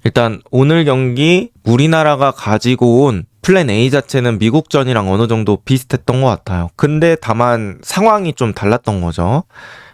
일단 오늘 경기 우리나라가 가지고 온 플랜 A 자체는 미국전이랑 어느 정도 비슷했던 것 같아요. 근데 다만 상황이 좀 달랐던 거죠.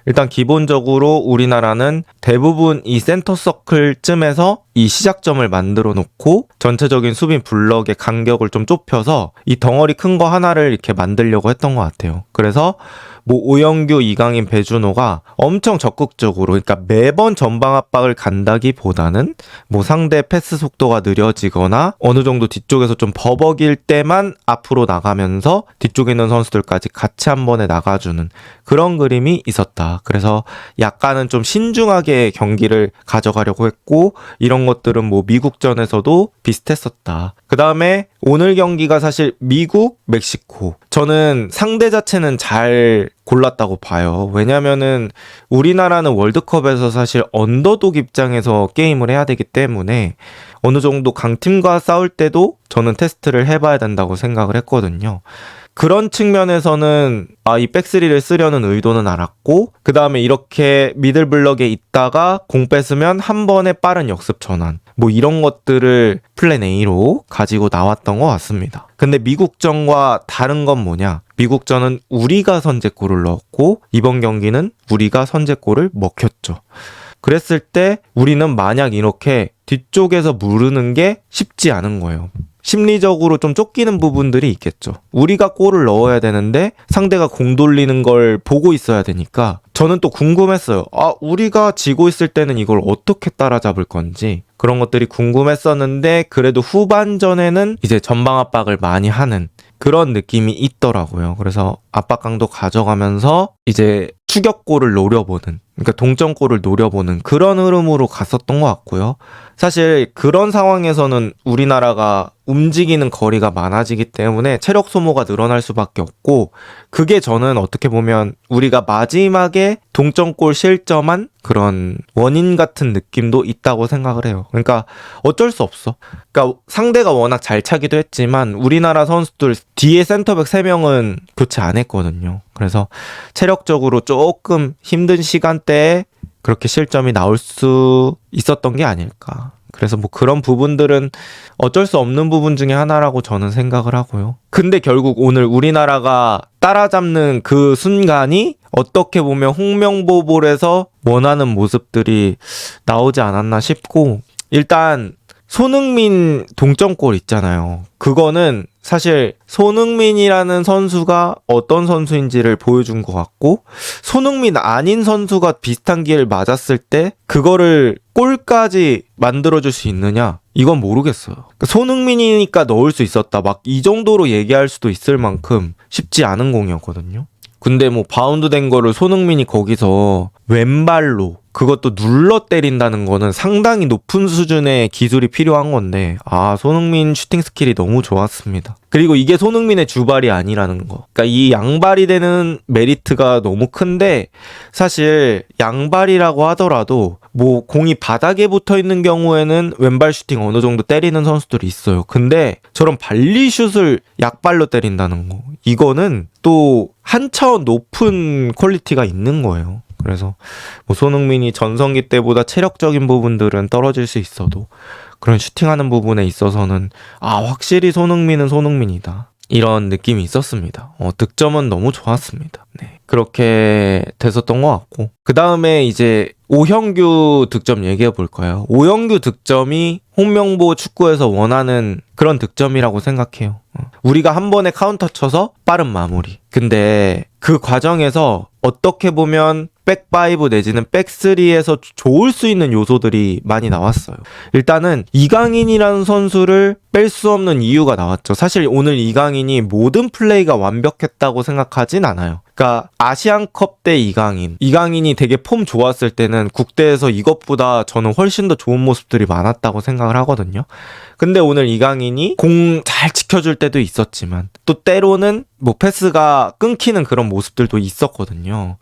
일단 기본적으로 우리나라는 대부분 이 센터 서클쯤에서 이 시작점을 만들어 놓고 전체적인 수비 블럭의 간격을 좀 좁혀서 이 덩어리 큰 거 하나를 이렇게 만들려고 했던 것 같아요. 그래서 뭐 오영규, 이강인, 배준호가 엄청 적극적으로, 그러니까 매번 전방 압박을 간다기보다는 뭐 상대 패스 속도가 느려지거나 어느 정도 뒤쪽에서 좀 버벅일 때만 앞으로 나가면서 뒤쪽에 있는 선수들까지 같이 한 번에 나가주는 그런 그림이 있었다. 그래서 약간은 좀 신중하게 경기를 가져가려고 했고, 이런 것들은 뭐 미국전에서도 비슷했었다. 그 다음에 오늘 경기가 사실 미국, 멕시코. 저는 상대 자체는 잘 골랐다고 봐요. 왜냐면은 우리나라는 월드컵에서 사실 언더독 입장에서 게임을 해야 되기 때문에 어느 정도 강팀과 싸울 때도 저는 테스트를 해봐야 된다고 생각을 했거든요. 그런 측면에서는 이 백스리를 쓰려는 의도는 알았고, 그 다음에 이렇게 미들블럭에 있다가 공 뺏으면 한 번에 빠른 역습 전환, 뭐 이런 것들을 플랜 A로 가지고 나왔던 것 같습니다. 근데 미국전과 다른 건 뭐냐? 미국전은 우리가 선제골을 넣었고 이번 경기는 우리가 선제골을 먹혔죠. 그랬을 때 우리는 만약 이렇게 뒤쪽에서 무르는 게 쉽지 않은 거예요. 심리적으로 좀 쫓기는 부분들이 있겠죠. 우리가 골을 넣어야 되는데 상대가 공 돌리는 걸 보고 있어야 되니까 저는 또 궁금했어요. 우리가 지고 있을 때는 이걸 어떻게 따라잡을 건지 그런 것들이 궁금했었는데, 그래도 후반전에는 이제 전방 압박을 많이 하는 그런 느낌이 있더라고요. 그래서 압박 강도 가져가면서 이제 추격골을 노려보는, 그러니까 동점골을 노려보는 그런 흐름으로 갔었던 것 같고요. 사실 그런 상황에서는 우리나라가 움직이는 거리가 많아지기 때문에 체력 소모가 늘어날 수밖에 없고, 그게 저는 어떻게 보면 우리가 마지막에 동점골 실점한 그런 원인 같은 느낌도 있다고 생각을 해요. 그러니까 어쩔 수 없어. 그러니까 상대가 워낙 잘 차기도 했지만 우리나라 선수들 뒤에 센터백 3명은 교체 안 했거든요. 그래서 체력적으로 조금 힘든 시간대에 그렇게 실점이 나올 수 있었던 게 아닐까. 그래서 뭐 그런 부분들은 어쩔 수 없는 부분 중에 하나라고 저는 생각을 하고요. 근데 결국 오늘 우리나라가 따라잡는 그 순간이 어떻게 보면 홍명보볼에서 원하는 모습들이 나오지 않았나 싶고, 일단 손흥민 동점골 있잖아요. 그거는 사실 손흥민이라는 선수가 어떤 선수인지를 보여준 것 같고, 손흥민 아닌 선수가 비슷한 기회를 맞았을 때 그거를 골까지 만들어줄 수 있느냐? 이건 모르겠어요. 그러니까 손흥민이니까 넣을 수 있었다, 막 이 정도로 얘기할 수도 있을 만큼 쉽지 않은 공이었거든요. 근데 뭐 바운드 된 거를 손흥민이 거기서 왼발로, 그것도 눌러 때린다는 거는 상당히 높은 수준의 기술이 필요한 건데, 손흥민 슈팅 스킬이 너무 좋았습니다. 그리고 이게 손흥민의 주발이 아니라는 거. 그러니까 이 양발이 되는 메리트가 너무 큰데, 사실 양발이라고 하더라도 뭐 공이 바닥에 붙어 있는 경우에는 왼발 슈팅 어느 정도 때리는 선수들이 있어요. 근데 저런 발리슛을 약발로 때린다는 거, 이거는 또 한 차원 높은 퀄리티가 있는 거예요. 그래서 뭐 손흥민이 전성기 때보다 체력적인 부분들은 떨어질 수 있어도 그런 슈팅하는 부분에 있어서는 확실히 손흥민은 손흥민이다, 이런 느낌이 있었습니다. 득점은 너무 좋았습니다. 네, 그렇게 됐었던 것 같고, 그 다음에 이제 오형규 득점 얘기해 볼까요? 오형규 득점이 홍명보 축구에서 원하는 그런 득점이라고 생각해요. 우리가 한 번에 카운터 쳐서 빠른 마무리. 근데 그 과정에서 어떻게 보면 백5 내지는 백3에서 좋을 수 있는 요소들이 많이 나왔어요. 일단은 이강인이라는 선수를 뺄 수 없는 이유가 나왔죠. 사실 오늘 이강인이 모든 플레이가 완벽했다고 생각하진 않아요. 그러니까 아시안컵 때 이강인이 되게 폼 좋았을 때는 국대에서 이것보다 저는 훨씬 더 좋은 모습들이 많았다고 생각을 하거든요. 근데 오늘 이강인이 공 잘 지켜줄 때도 있었지만 또 때로는 뭐 패스가 끊기는 그런 모습들도 있었거든요.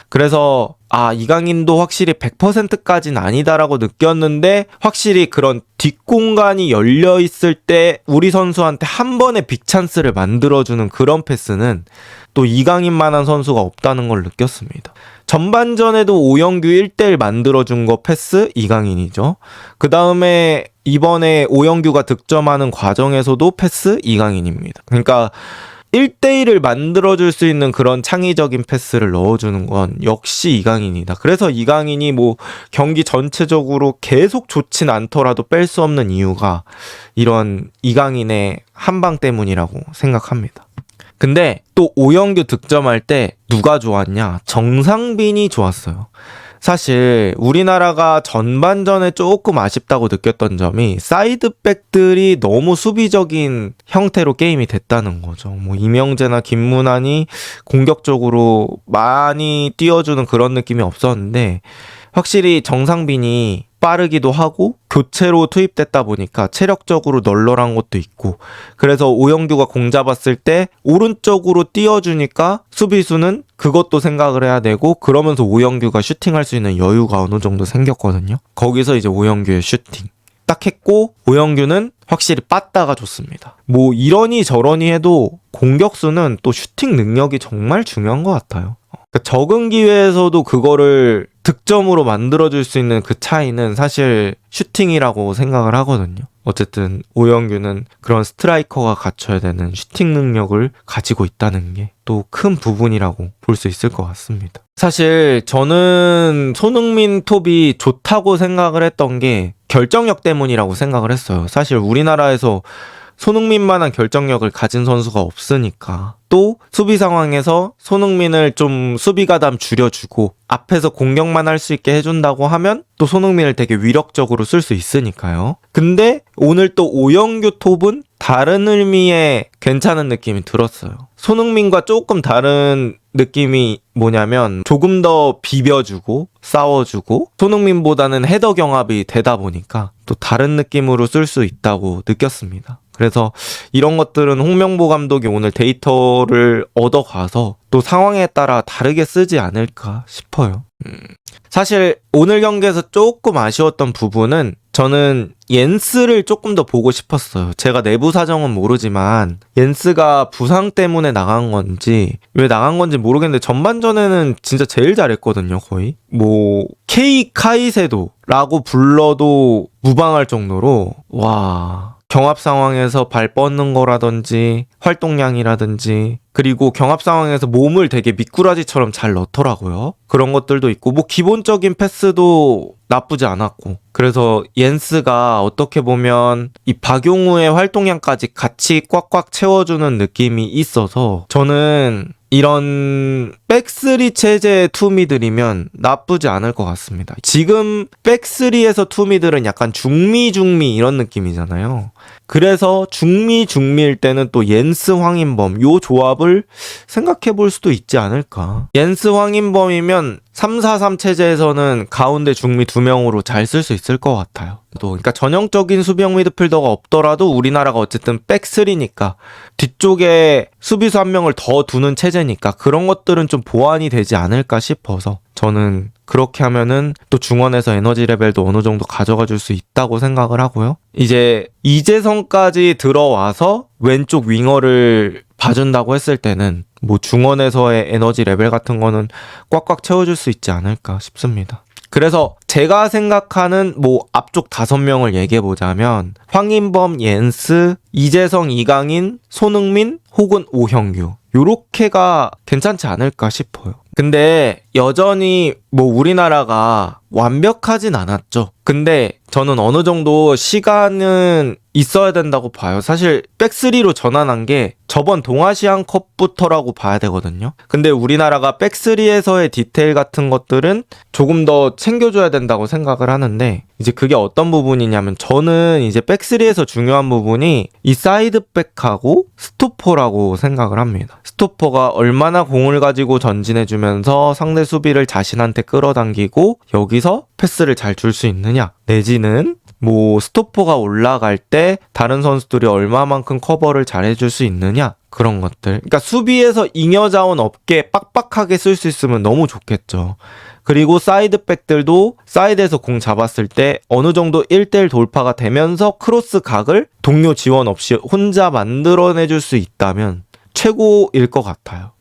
그래서 이강인도 확실히 100%까지는 아니다라고 느꼈는데, 확실히 그런 뒷공간이 열려있을 때 우리 선수한테 한 번에 빅찬스를 만들어주는 그런 패스는 또 이강인만한 선수가 없다는 걸 느꼈습니다. 전반전에도 오영규 1대1 만들어준 거 패스 이강인이죠. 그 다음에 이번에 오영규가 득점하는 과정에서도 패스 이강인입니다. 그러니까 1대1을 만들어줄 수 있는 그런 창의적인 패스를 넣어주는 건 역시 이강인이다. 그래서 이강인이 뭐 경기 전체적으로 계속 좋진 않더라도 뺄 수 없는 이유가 이런 이강인의 한방 때문이라고 생각합니다. 근데 또 오영규 득점할 때 누가 좋았냐? 정상빈이 좋았어요. 사실 우리나라가 전반전에 조금 아쉽다고 느꼈던 점이 사이드백들이 너무 수비적인 형태로 게임이 됐다는 거죠. 뭐 이명재나 김문환이 공격적으로 많이 띄워주는 그런 느낌이 없었는데 확실히 정상빈이 빠르기도 하고 교체로 투입됐다 보니까 체력적으로 널널한 것도 있고 그래서 오영규가 공 잡았을 때 오른쪽으로 띄워주니까 수비수는 그것도 생각을 해야 되고 그러면서 오영규가 슈팅할 수 있는 여유가 어느 정도 생겼거든요. 거기서 이제 오영규의 슈팅 딱 했고 오영규는 확실히 빠따가 좋습니다. 뭐 이러니 저러니 해도 공격수는 또 슈팅 능력이 정말 중요한 것 같아요. 그러니까 적은 기회에서도 그거를 득점으로 만들어줄 수 있는 그 차이는 사실 슈팅이라고 생각을 하거든요. 어쨌든 오영규는 그런 스트라이커가 갖춰야 되는 슈팅 능력을 가지고 있다는 게 또 큰 부분이라고 볼 수 있을 것 같습니다. 사실 저는 손흥민 톱이 좋다고 생각을 했던 게 결정력 때문이라고 생각을 했어요. 사실 우리나라에서 손흥민만한 결정력을 가진 선수가 없으니까 또 수비 상황에서 손흥민을 좀 수비 가담 줄여주고 앞에서 공격만 할 수 있게 해준다고 하면 또 손흥민을 되게 위력적으로 쓸 수 있으니까요. 근데 오늘 또 오영규 톱은 다른 의미의 괜찮은 느낌이 들었어요. 손흥민과 조금 다른 느낌이 뭐냐면 조금 더 비벼주고 싸워주고 손흥민보다는 헤더 경합이 되다 보니까 또 다른 느낌으로 쓸 수 있다고 느꼈습니다. 그래서 이런 것들은 홍명보 감독이 오늘 데이터를 얻어가서 또 상황에 따라 다르게 쓰지 않을까 싶어요. 사실 오늘 경기에서 조금 아쉬웠던 부분은 저는 옌스를 조금 더 보고 싶었어요. 제가 내부 사정은 모르지만 옌스가 부상 때문에 나간 건지 왜 나간 건지 모르겠는데 전반전에는 진짜 제일 잘했거든요. 거의 뭐 K 카이세도라고 불러도 무방할 정도로 와 경합 상황에서 발 뻗는 거라든지 활동량이라든지 그리고 경합 상황에서 몸을 되게 미꾸라지처럼 잘 넣더라고요. 그런 것들도 있고 뭐 기본적인 패스도 나쁘지 않았고 그래서 옌스가 어떻게 보면 이 박용우의 활동량까지 같이 꽉꽉 채워주는 느낌이 있어서 저는 이런 백쓰리 체제의 투미들이면 나쁘지 않을 것 같습니다. 지금 백쓰리에서 투미들은 약간 중미 이런 느낌이잖아요. 그래서 중미일 때는 또 옌스 황인범 요 조합을 생각해 볼 수도 있지 않을까. 옌스 황인범이면 3-4-3 체제에서는 가운데 중미 2명으로 잘 쓸 수 있을 것 같아요. 또 그러니까 전형적인 수비형 미드필더가 없더라도 우리나라가 어쨌든 백쓰리니까 뒤쪽에 수비수 1명을 더 두는 체제니까 그런 것들은 좀 보완이 되지 않을까 싶어서 저는 그렇게 하면은 또 중원에서 에너지 레벨도 어느 정도 가져가 줄 수 있다고 생각을 하고요. 이제 이재성까지 들어와서 왼쪽 윙어를 봐준다고 했을 때는 뭐 중원에서의 에너지 레벨 같은 거는 꽉꽉 채워줄 수 있지 않을까 싶습니다. 그래서 제가 생각하는 뭐 앞쪽 5명을 얘기해보자면 황인범, 옌스, 이재성, 이강인, 손흥민 혹은 오형규 요렇게가 괜찮지 않을까 싶어요. 근데 여전히 뭐 우리나라가 완벽하진 않았죠. 근데 저는 어느 정도 시간은 있어야 된다고 봐요. 사실 백쓰리로 전환한 게 저번 동아시안컵부터라고 봐야 되거든요. 근데 우리나라가 백쓰리에서의 디테일 같은 것들은 조금 더 챙겨줘야 된다고 생각을 하는데 이제 그게 어떤 부분이냐면 저는 이제 백쓰리에서 중요한 부분이 이 사이드백하고 스토퍼라고 생각을 합니다. 스토퍼가 얼마나 공을 가지고 전진해주면서 상대 수비를 자신한테 끌어당기고 여기서 패스를 잘 줄 수 있느냐 내지는 뭐 스토퍼가 올라갈 때 다른 선수들이 얼마만큼 커버를 잘 해줄 수 있느냐 그런 것들. 그러니까 수비에서 잉여자원 없게 빡빡하게 쓸 수 있으면 너무 좋겠죠. 그리고 사이드백들도 사이드에서 공 잡았을 때 어느 정도 1대1 돌파가 되면서 크로스 각을 동료 지원 없이 혼자 만들어내줄 수 있다면 최고일 것 같아요.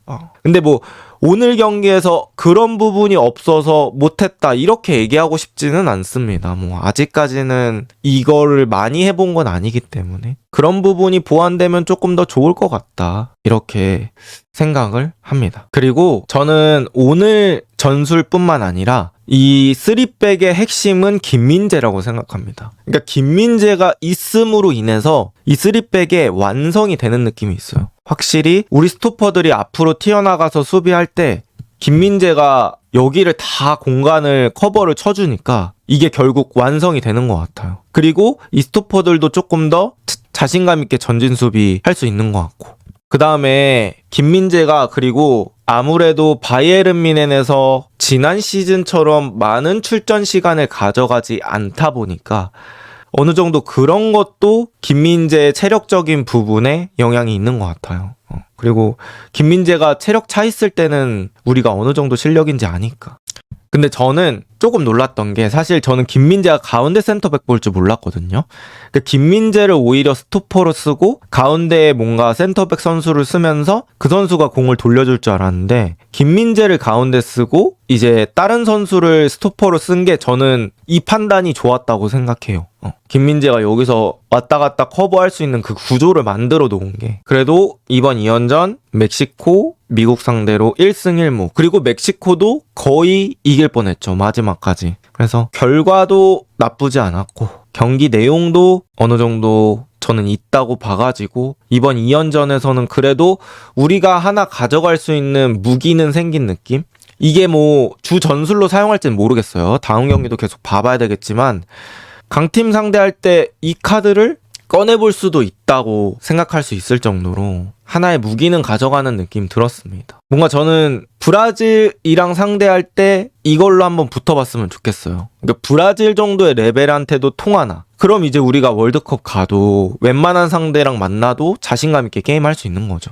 근데 뭐 오늘 경기에서 그런 부분이 없어서 못했다 이렇게 얘기하고 싶지는 않습니다. 뭐 아직까지는 이거를 많이 해본 건 아니기 때문에 그런 부분이 보완되면 조금 더 좋을 것 같다 이렇게 생각을 합니다. 그리고 저는 오늘 전술뿐만 아니라 이 3백의 핵심은 김민재라고 생각합니다. 그러니까 김민재가 있음으로 인해서 이 3백의 완성이 되는 느낌이 있어요. 확실히 우리 스토퍼들이 앞으로 튀어나가서 수비할 때 김민재가 여기를 다 공간을 커버를 쳐주니까 이게 결국 완성이 되는 것 같아요. 그리고 이 스토퍼들도 조금 더 자신감 있게 전진 수비 할 수 있는 것 같고, 그 다음에 김민재가 그리고 아무래도 바이에른 뮌헨에서 지난 시즌처럼 많은 출전 시간을 가져가지 않다 보니까 어느 정도 그런 것도 김민재의 체력적인 부분에 영향이 있는 것 같아요. 그리고 김민재가 체력 차 있을 때는 우리가 어느 정도 실력인지 아니까. 근데 저는 조금 놀랐던 게, 사실 저는 김민재가 가운데 센터백 볼 줄 몰랐거든요. 근데 김민재를 오히려 스토퍼로 쓰고 가운데에 뭔가 센터백 선수를 쓰면서 그 선수가 공을 돌려줄 줄 알았는데, 김민재를 가운데 쓰고 이제 다른 선수를 스토퍼로 쓴 게 저는 이 판단이 좋았다고 생각해요. 김민재가 여기서 왔다 갔다 커버할 수 있는 그 구조를 만들어 놓은 게, 그래도 이번 2연전 멕시코, 미국 상대로 1승 1무, 그리고 멕시코도 거의 이길 뻔했죠, 마지막까지. 그래서 결과도 나쁘지 않았고 경기 내용도 어느 정도 저는 있다고 봐가지고 이번 2연전에서는 그래도 우리가 하나 가져갈 수 있는 무기는 생긴 느낌? 이게 뭐 주 전술로 사용할지는 모르겠어요. 다음 경기도 계속 봐봐야 되겠지만 강팀 상대할 때 이 카드를 꺼내볼 수도 있다고 생각할 수 있을 정도로 하나의 무기는 가져가는 느낌 들었습니다. 뭔가 저는 브라질이랑 상대할 때 이걸로 한번 붙어봤으면 좋겠어요. 그러니까 브라질 정도의 레벨한테도 통하나? 그럼 이제 우리가 월드컵 가도 웬만한 상대랑 만나도 자신감 있게 게임할 수 있는 거죠.